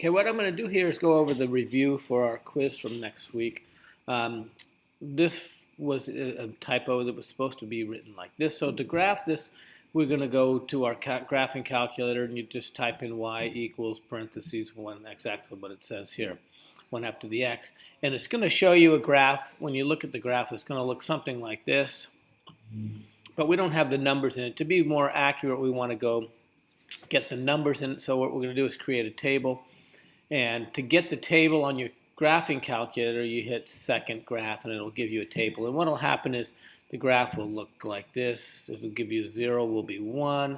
Okay, what I'm going to do here is go over the review for our quiz from next week. This was a typo that was supposed to be written like this. So to graph this, we're going to go to our graphing calculator, and you just type in y equals parentheses 1 exactly what it says here, 1 half to the x. And it's going to show you a graph. When you look at the graph, it's going to look something like this. But we don't have the numbers in it. To be more accurate, we want to go get the numbers in it. So what we're going to do is create a table. And to get the table on your graphing calculator, you hit second graph and it'll give you a table. And what will happen is the graph will look like this. It will give you 0 will be 1,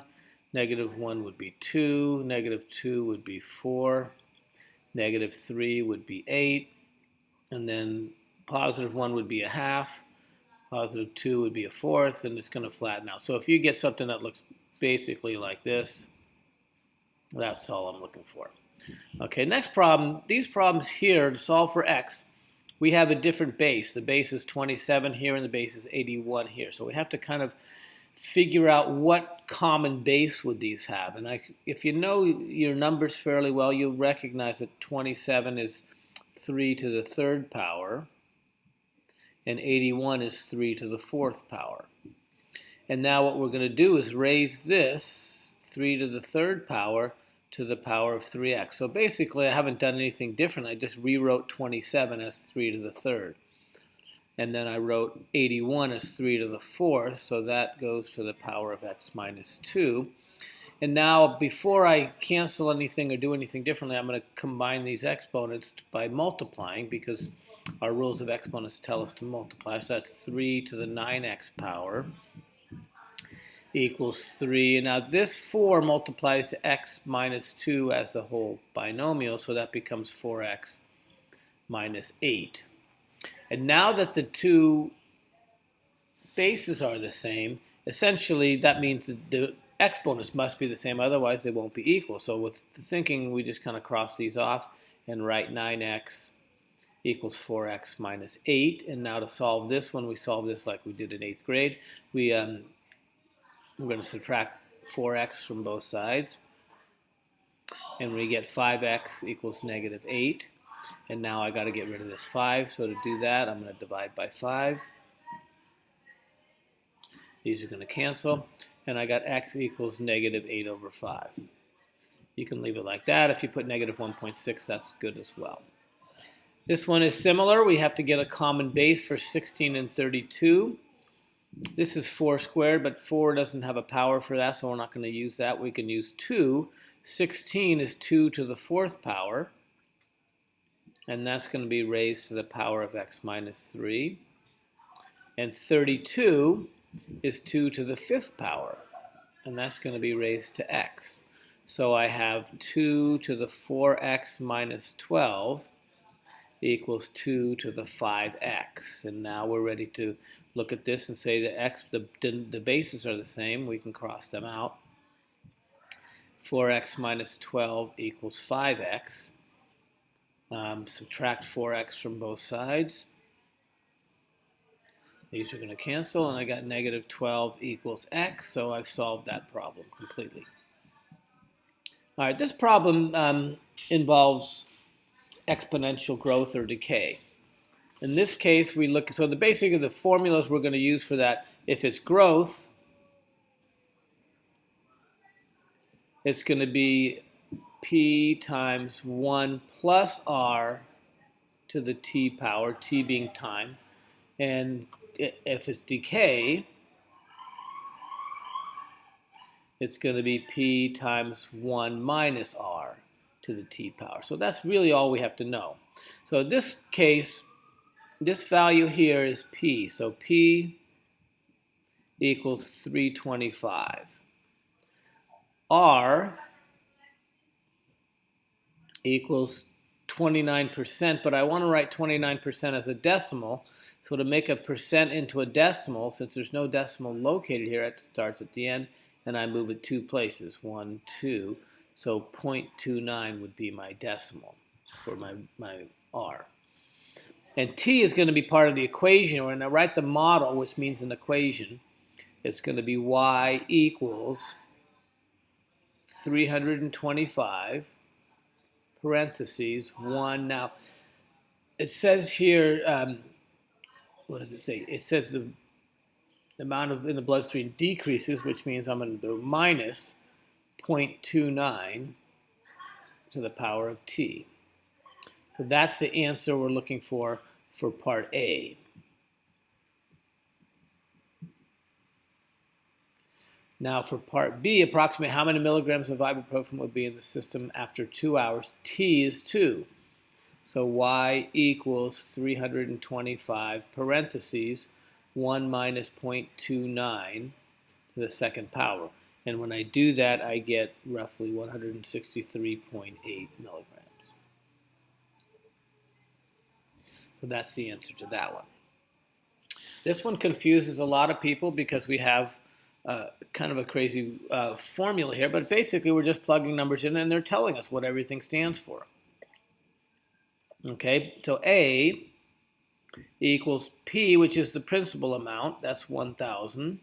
-1 would be 2, -2 would be 4, -3 would be 8, and then +1 would be a half, +2 would be a fourth, and it's going to flatten out. So if you get something that looks basically like this, that's all I'm looking for. Okay, next problem. These problems here, to solve for x, we have a different base. The base is 27 here and the base is 81 here. So we have to kind of figure out what common base would these have. And if you know your numbers fairly well, you'll recognize that 27 is 3 to the third power and 81 is 3 to the fourth power. And now what we're going to do is raise this 3 to the third power to the power of 3x. So basically I haven't done anything different. I just rewrote 27 as 3 to the third. And then I wrote 81 as 3 to the fourth, so that goes to the power of x minus 2. And now before I cancel anything or do anything differently, I'm going to combine these exponents by multiplying, because our rules of exponents tell us to multiply. So that's 3 to the 9x power equals 3. And now this 4 multiplies to x minus 2 as the whole binomial, so that becomes 4x minus 8. And now that the two bases are the same, essentially that means that the exponents must be the same, otherwise they won't be equal. So with the thinking, we just kind of cross these off and write 9x equals 4x minus 8. And now to solve this one, we solve this like we did in 8th grade. We're going to subtract 4x from both sides, and we get 5x equals -8. And now I got to get rid of this 5, so to do that I'm going to divide by 5. These are going to cancel, and I got x equals -8 over 5. You can leave it like that. If you put -1.6, that's good as well. This one is similar. We have to get a common base for 16 and 32. This is 4 squared, but 4 doesn't have a power for that, so we're not going to use that. We can use 2. 16 is 2 to the fourth power, and that's going to be raised to the power of x minus 3. And 32 is 2 to the fifth power, and that's going to be raised to x. So I have 2 to the 4x minus 12 equals 2 to the 5x. And now we're ready to look at this and say that the bases are the same. We can cross them out. 4x minus 12 equals 5x. Subtract 4x from both sides. These are going to cancel, and I got -12 equals x, so I've solved that problem completely. All right, this problem involves exponential growth or decay. In this case, we look, so basically the formulas we're going to use for that, if it's growth, it's going to be p times 1 plus r to the t power, t being time. And if it's decay, it's going to be p times 1 minus r to the t power. So that's really all we have to know. So in this case, this value here is p. So p equals 325. R equals 29%, but I want to write 29% as a decimal. So to make a percent into a decimal, since there's no decimal located here, it starts at the end, and I move it 2 places, 1, 2. So 0.29 would be my decimal for my R. And t is going to be part of the equation. When I write the model, which means an equation, it's going to be y equals 325 parentheses 1. Now, it says here, what does it say? It says the amount in the bloodstream decreases, which means I'm going to do minus 0.29 to the power of t. So that's the answer we're looking for part A. Now for part B, approximate how many milligrams of ibuprofen would be in the system after 2 hours. T is 2. So y equals 325 parentheses 1 minus 0.29 to the second power. And when I do that, I get roughly 163.8 milligrams. So that's the answer to that one. This one confuses a lot of people because we have kind of a crazy formula here, but basically we're just plugging numbers in and they're telling us what everything stands for. Okay, so A equals P, which is the principal amount, that's 1,000,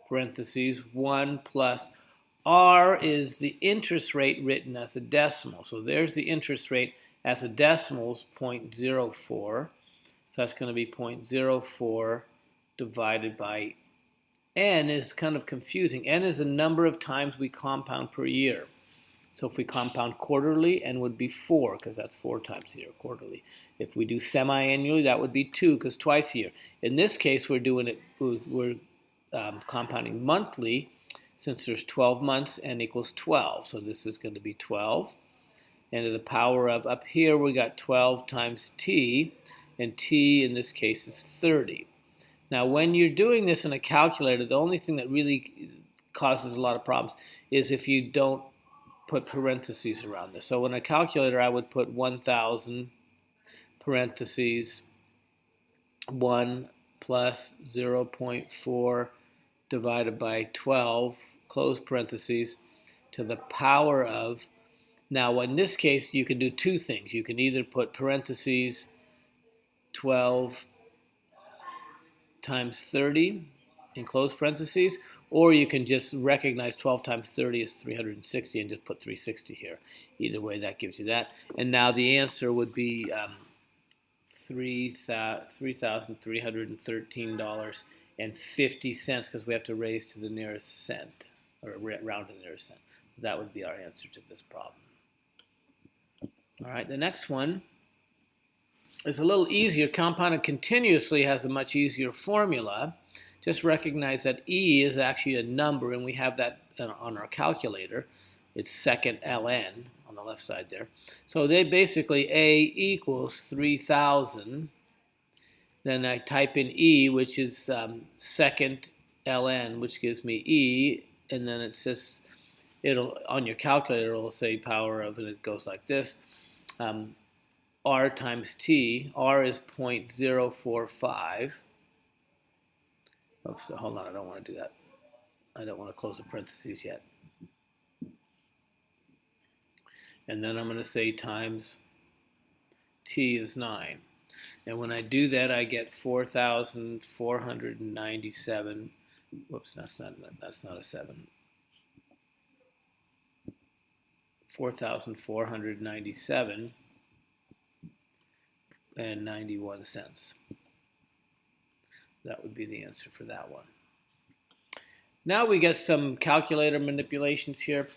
parentheses 1 plus R is the interest rate written as a decimal. So there's the interest rate as a decimal is 0.04. So that's going to be 0.04 divided by N is kind of confusing. N is the number of times we compound per year. So if we compound quarterly, N would be 4, because that's 4 times a year, quarterly. If we do semi-annually, that would be 2, because twice a year. In this case, we're compounding monthly, since there's 12 months, N equals 12. So this is going to be 12. And to the power of, up here, we got 12 times T, and T in this case is 30. Now, when you're doing this in a calculator, the only thing that really causes a lot of problems is if you don't put parentheses around this. So in a calculator, I would put 1,000 parentheses 1 plus 0.4 divided by 12, close parentheses, to the power of. Now, in this case, you can do two things. You can either put parentheses 12 times 30 in close parentheses, or you can just recognize 12 times 30 is 360 and just put 360 here. Either way, that gives you that. And now the answer would be $3,313.50 because we have to raise to the nearest cent, or round to the nearest cent. That would be our answer to this problem. All right, the next one is a little easier. Compounded continuously has a much easier formula. Just recognize that E is actually a number, and we have that on our calculator. It's second ln on the left side there. So they basically, A equals 3,000. Then I type in E, which is second ln, which gives me E, and then it says, on your calculator, it'll say power of, and it goes like this. R times T, R is 0.045. Oops, hold on, I don't want to do that. I don't want to close the parentheses yet. And then I'm going to say times T is 9. And when I do that, I get 4,497. Whoops, that's not a 7. 4,497 and 91 cents. That would be the answer for that one. Now we get some calculator manipulations here.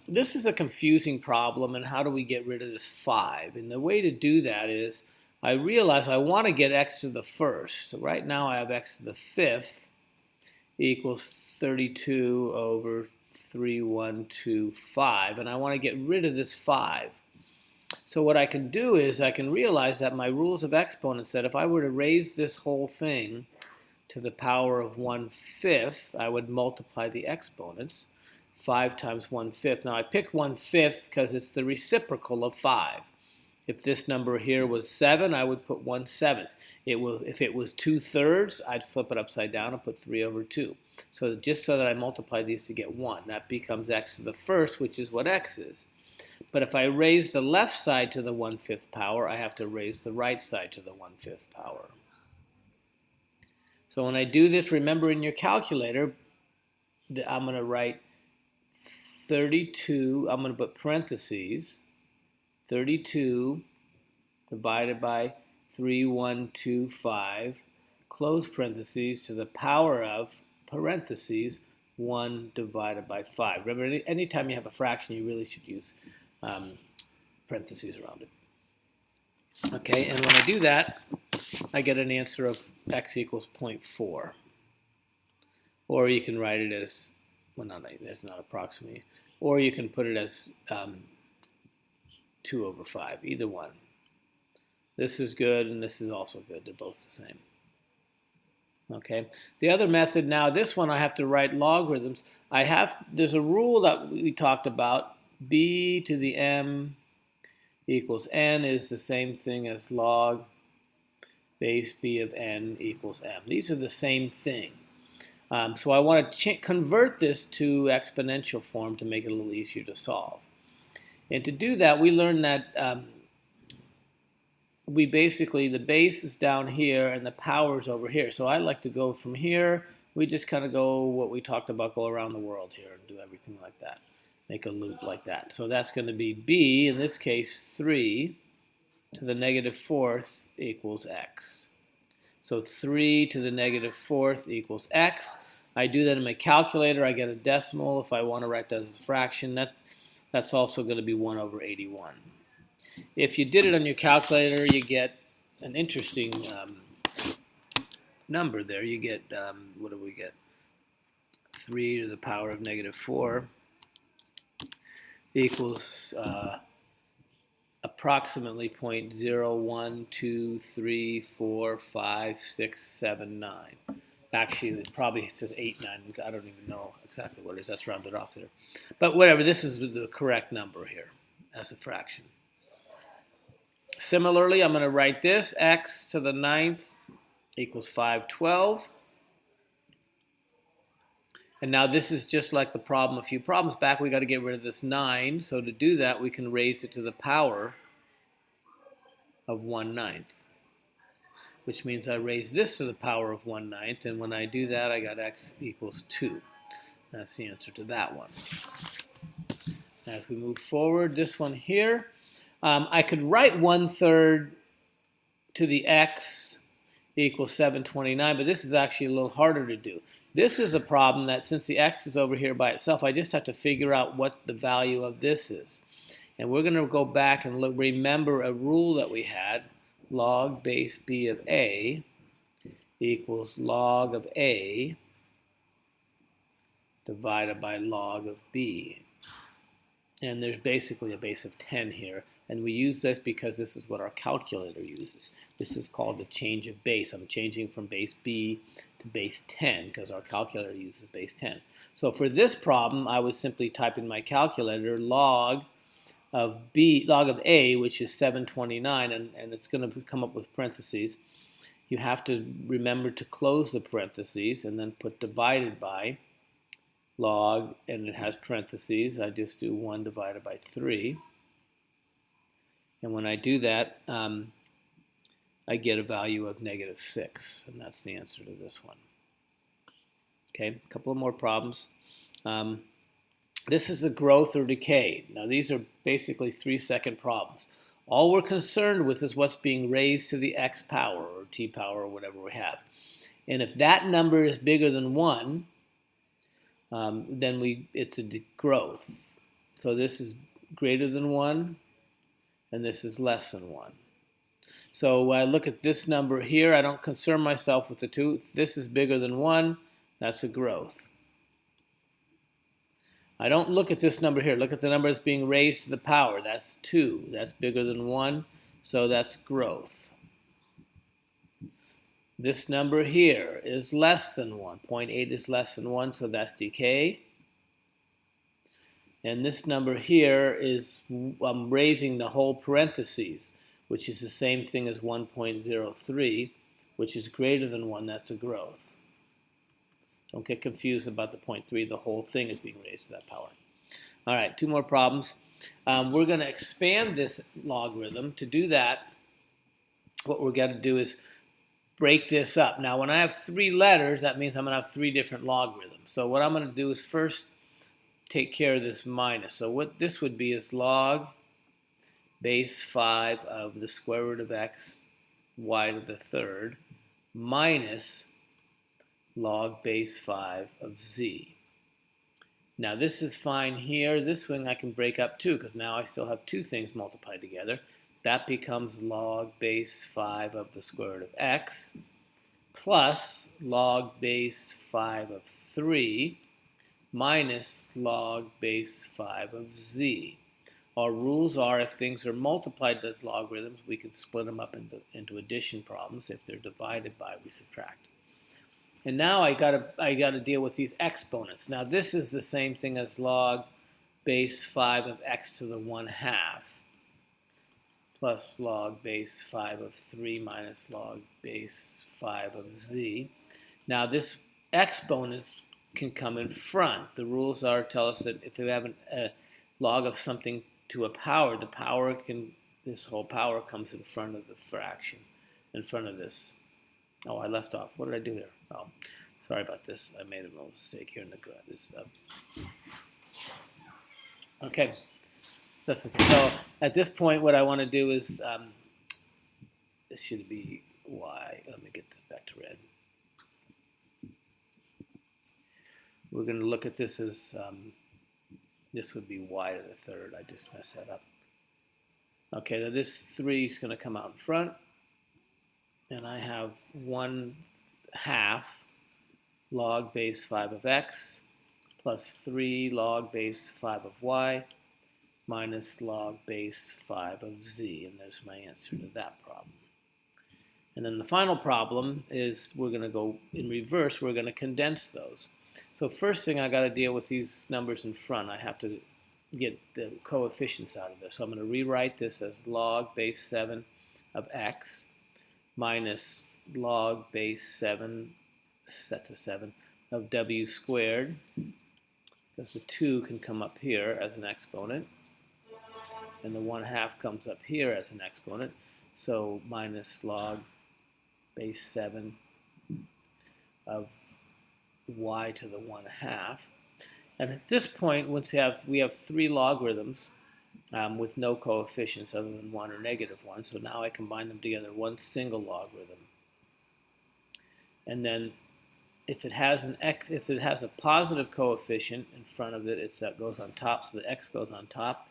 This is a confusing problem, and how do we get rid of this 5? And the way to do that is, I realize I want to get x to the first. So right now I have x to the 5th equals 32 over 3125, and I want to get rid of this 5. So what I can do is I can realize that my rules of exponents said if I were to raise this whole thing to the power of 1/5, I would multiply the exponents. 5 times 1/5. Now I picked 1/5 because it's the reciprocal of 5. If this number here was 7, I would put 1/7. If it was 2/3, I'd flip it upside down and put 3 over 2. So just so that I multiply these to get 1, that becomes x to the first, which is what x is. But if I raise the left side to the 1/5 power, I have to raise the right side to the 1/5 power. So when I do this, remember in your calculator, I'm going to write 32, I'm going to put parentheses, 32 divided by 3125, close parentheses, to the power of, parentheses, 1 divided by 5. Remember, anytime you have a fraction, you really should use parentheses around it. Okay, and when I do that, I get an answer of x equals 0.4. Or you can write it as, well, that's not approximately, or you can put it as 2 over 5, either one. This is good, and this is also good. They're both the same. Okay. The other method now, this one I have to write logarithms. There's a rule that we talked about. B to the m equals n is the same thing as log base b of n equals m. These are the same thing. So I want to convert this to exponential form to make it a little easier to solve. And to do that, we learned that we basically, the base is down here and the power is over here. So I like to go from here. We just kind of go what we talked about, go around the world here and do everything like that. Make a loop like that. So that's going to be b, in this case 3 to the negative 4th equals x. So 3 to the negative 4th equals x. I do that in my calculator. I get a decimal. If I want to write that as a fraction, that's also going to be 1 over 81. If you did it on your calculator, you get an interesting number there. You get, what do we get? 3 to the power of negative 4 equals approximately 0.01234567 Actually, it probably says 8, 9. I don't even know exactly what it is. That's rounded off there. But whatever, this is the correct number here as a fraction. Similarly, I'm going to write this, x to the 9th equals 512. And now this is just like the problem a few problems back. We got to get rid of this 9. So to do that, we can raise it to the power of 1/9, which means I raise this to the power of 1/9. And when I do that, I got x equals 2. That's the answer to that one. As we move forward, this one here, I could write 1/3 to the x equals 729, but this is actually a little harder to do. This is a problem that since the x is over here by itself, I just have to figure out what the value of this is. And we're going to go back and remember a rule that we had. Log base b of a equals log of a divided by log of b. And there's basically a base of 10 here. And we use this because this is what our calculator uses. This is called the change of base. I'm changing from base b to base 10 because our calculator uses base 10. So for this problem, I was simply typing my calculator log of a, which is 729, and it's going to come up with parentheses. You have to remember to close the parentheses and then put divided by log, and it has parentheses. I just do 1 divided by 3. And when I do that, I get a value of -6, and that's the answer to this one. Okay, a couple of more problems. This is the growth or decay. Now these are basically 3-second problems. All we're concerned with is what's being raised to the x power or t power or whatever we have. And if that number is bigger than 1, then it's a growth. So this is greater than 1, and this is less than 1. So when I look at this number here, I don't concern myself with the 2. If this is bigger than 1, that's a growth. I don't look at this number here. Look at the number that's being raised to the power. That's 2. That's bigger than 1, so that's growth. This number here is less than 1. 0.8 is less than 1, so that's decay. And this number here is, I'm raising the whole parentheses, which is the same thing as 1.03, which is greater than 1. That's a growth. Don't get confused about the 0.3. The whole thing is being raised to that power. All right, 2 more problems. We're going to expand this logarithm. To do that, what we're going to do is break this up. Now, when I have 3 letters, that means I'm going to have 3 different logarithms. So what I'm going to do is first take care of this minus. So what this would be is log base 5 of the square root of x y to the third minus log base 5 of z. Now this is fine here. This one I can break up too, because now I still have two things multiplied together. That becomes log base 5 of the square root of x plus log base 5 of 3 minus log base 5 of z. Our rules are if things are multiplied as logarithms, we can split them up into addition problems. If they're divided by, we subtract. And now I gotta deal with these exponents. Now this is the same thing as log base 5 of x to the 1/2 plus log base 5 of 3 minus log base 5 of z. Now this exponents can come in front. The rules tell us that if we have a log of something to a power, this whole power comes in front of the fraction, in front of this. Oh, I left off. What did I do here? Oh, sorry about this. I made a little mistake here in the okay. That's okay. So at this point, what I want to do is this should be y. Let me get back to red. We're going to look at this as this would be y to the third. I just messed that up. Okay, now this 3 is going to come out in front. And I have 1/2 log base 5 of x plus 3 log base 5 of y minus log base 5 of z. And there's my answer to that problem. And then the final problem is we're going to go in reverse. We're going to condense those. So first thing I got to deal with these numbers in front. I have to get the coefficients out of this. So I'm going to rewrite this as log base 7 of x minus log base 7, that's a 7, of w squared, because the 2 can come up here as an exponent, and the 1/2 comes up here as an exponent, so minus log base 7 of y to the 1/2. And at this point, once we have 3 logarithms with no coefficients other than 1 or -1, so now I combine them together, one single logarithm. And then if it has a positive coefficient in front of it, that goes on top, so the x goes on top.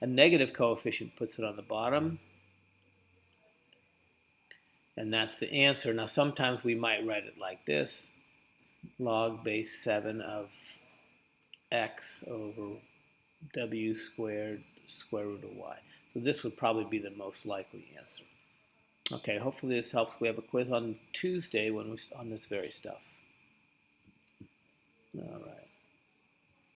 A negative coefficient puts it on the bottom. And that's the answer. Now sometimes we might write it like this: log base 7 of x over w squared square root of y. So this would probably be the most likely answer. Okay, hopefully this helps. We have a quiz on Tuesday on this very stuff.